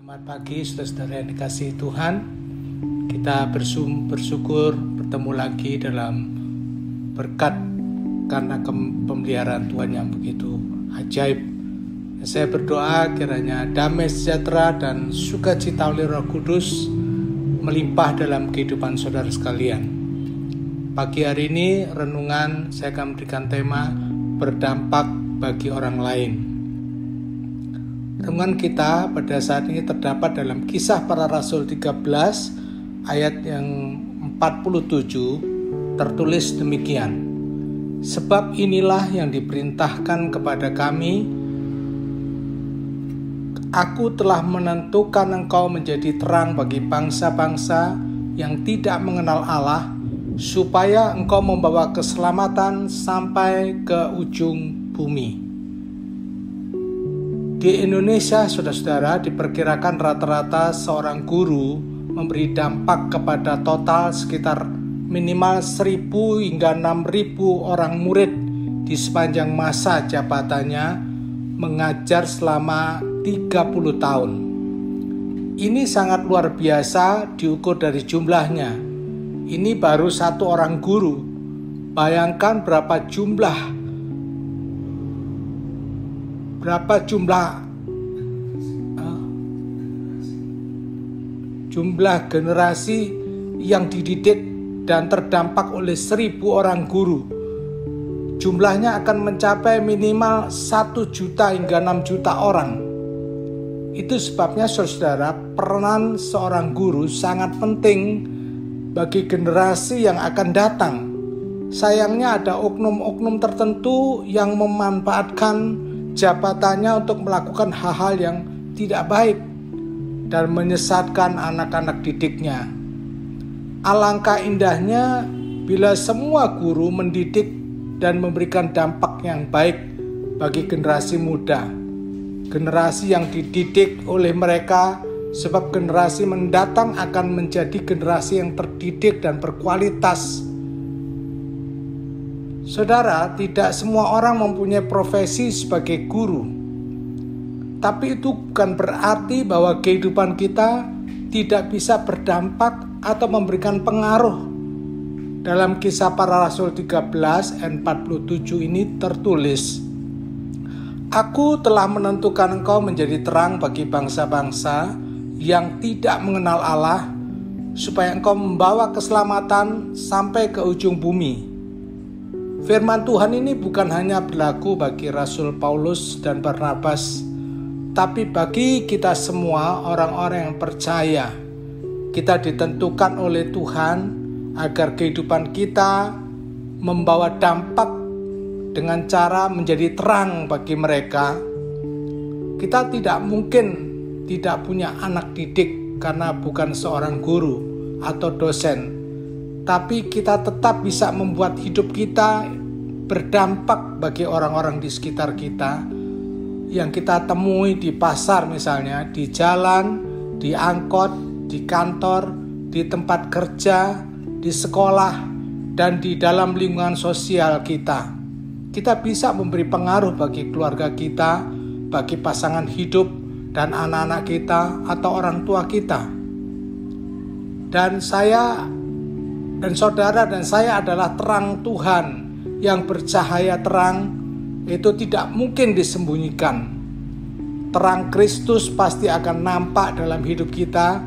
Selamat pagi saudara-saudara yang dikasihi Tuhan. Kita bersyukur bertemu lagi dalam berkat karena pemeliharaan Tuhan yang begitu ajaib. Saya berdoa kiranya damai sejahtera dan sukacita oleh Roh Kudus melimpah dalam kehidupan saudara sekalian. Pagi hari ini renungan saya akan memberikan tema berdampak bagi orang lain. Renungan kita pada saat ini terdapat dalam Kisah Para Rasul 13 ayat yang 47 tertulis demikian. Sebab inilah yang diperintahkan kepada kami, aku telah menentukan engkau menjadi terang bagi bangsa-bangsa yang tidak mengenal Allah, supaya engkau membawa keselamatan sampai ke ujung bumi. Di Indonesia, saudara-saudara, diperkirakan rata-rata seorang guru memberi dampak kepada total sekitar minimal 1.000 hingga 6.000 orang murid di sepanjang masa jabatannya mengajar selama 30 tahun. Ini sangat luar biasa diukur dari jumlahnya. Ini baru satu orang guru. Bayangkan berapa jumlah generasi yang dididik dan terdampak oleh 1.000 orang guru. Jumlahnya akan mencapai minimal 1 juta hingga 6 juta orang. Itu sebabnya saudara, peran seorang guru sangat penting bagi generasi yang akan datang. Sayangnya ada oknum-oknum tertentu yang memanfaatkan jabatannya untuk melakukan hal-hal yang tidak baik dan menyesatkan anak-anak didiknya. Alangkah indahnya bila semua guru mendidik dan memberikan dampak yang baik bagi generasi muda, generasi yang dididik oleh mereka, sebab generasi mendatang akan menjadi generasi yang terdidik dan berkualitas. Saudara, tidak semua orang mempunyai profesi sebagai guru. Tapi itu bukan berarti bahwa kehidupan kita tidak bisa berdampak atau memberikan pengaruh. Dalam Kisah Para Rasul 13 ayat 47 ini tertulis, aku telah menentukan engkau menjadi terang bagi bangsa-bangsa yang tidak mengenal Allah, supaya engkau membawa keselamatan sampai ke ujung bumi. Firman Tuhan ini bukan hanya berlaku bagi Rasul Paulus dan Barnabas, tapi bagi kita semua orang-orang yang percaya. Kita ditentukan oleh Tuhan agar kehidupan kita membawa dampak dengan cara menjadi terang bagi mereka. Kita tidak mungkin tidak punya anak didik karena bukan seorang guru atau dosen. Tapi kita tetap bisa membuat hidup kita berdampak bagi orang-orang di sekitar kita yang kita temui di pasar misalnya, di jalan, di angkot, di kantor, di tempat kerja, di sekolah, dan di dalam lingkungan sosial kita. Kita bisa memberi pengaruh bagi keluarga kita, bagi pasangan hidup, dan anak-anak kita atau orang tua kita. Dan saudara dan saya adalah terang Tuhan yang bercahaya terang, itu tidak mungkin disembunyikan. Terang Kristus pasti akan nampak dalam hidup kita,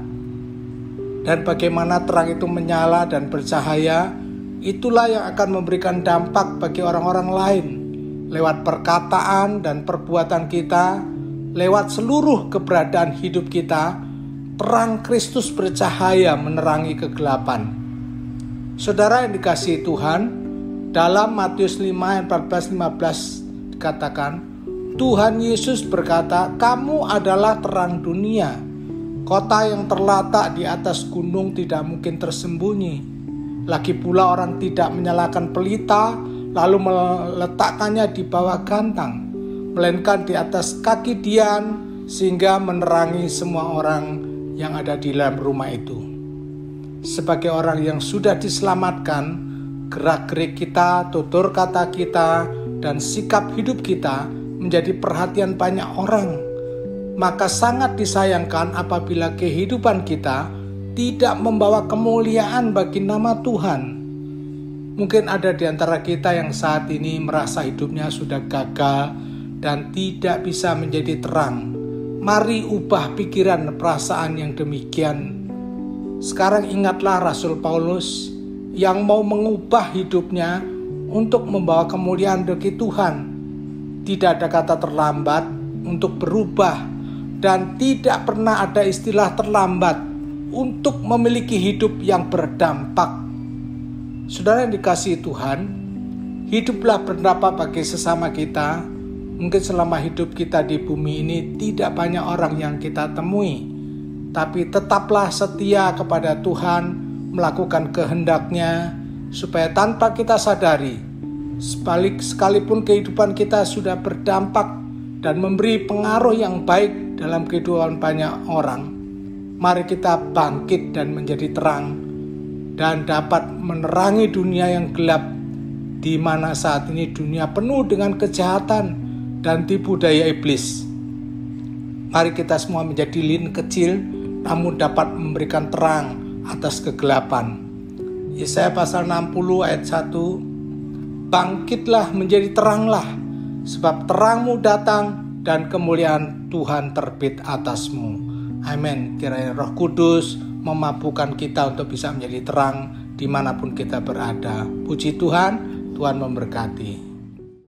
dan bagaimana terang itu menyala dan bercahaya, itulah yang akan memberikan dampak bagi orang-orang lain lewat perkataan dan perbuatan kita, lewat seluruh keberadaan hidup kita. Terang Kristus bercahaya menerangi kegelapan. Saudara yang dikasihi Tuhan, dalam Matius 5 ayat 14-15 dikatakan, Tuhan Yesus berkata, kamu adalah terang dunia. Kota yang terletak di atas gunung tidak mungkin tersembunyi. Lagi pula orang tidak menyalakan pelita lalu meletakkannya di bawah gantang, melainkan di atas kaki dian, sehingga menerangi semua orang yang ada di dalam rumah itu. Sebagai orang yang sudah diselamatkan, gerak-gerik kita, tutur kata kita, dan sikap hidup kita menjadi perhatian banyak orang. maka sangat disayangkan apabila kehidupan kita tidak membawa kemuliaan bagi nama Tuhan. Mungkin ada di antara kita yang saat ini merasa hidupnya sudah gagal dan tidak bisa menjadi terang. Mari ubah pikiran perasaan yang demikian. Sekarang ingatlah Rasul Paulus yang mau mengubah hidupnya untuk membawa kemuliaan bagi Tuhan. Tidak ada kata terlambat untuk berubah dan tidak pernah ada istilah terlambat untuk memiliki hidup yang berdampak. Saudara yang dikasihi Tuhan, hiduplah berdampak bagi sesama kita. Mungkin selama hidup kita di bumi ini tidak banyak orang yang kita temui, tapi tetaplah setia kepada Tuhan, melakukan kehendak-Nya, supaya tanpa kita sadari, sekalipun kehidupan kita sudah berdampak dan memberi pengaruh yang baik dalam kehidupan banyak orang, mari kita bangkit dan menjadi terang dan dapat menerangi dunia yang gelap, di mana saat ini dunia penuh dengan kejahatan dan tipu daya iblis. Mari kita semua menjadi lilin kecil, namun dapat memberikan terang atas kegelapan. Yesaya pasal 60 ayat 1, bangkitlah menjadi teranglah, sebab terangmu datang dan kemuliaan Tuhan terbit atasmu. Amin. Kiranya Roh Kudus memampukan kita untuk bisa menjadi terang dimanapun kita berada. Puji Tuhan, Tuhan memberkati.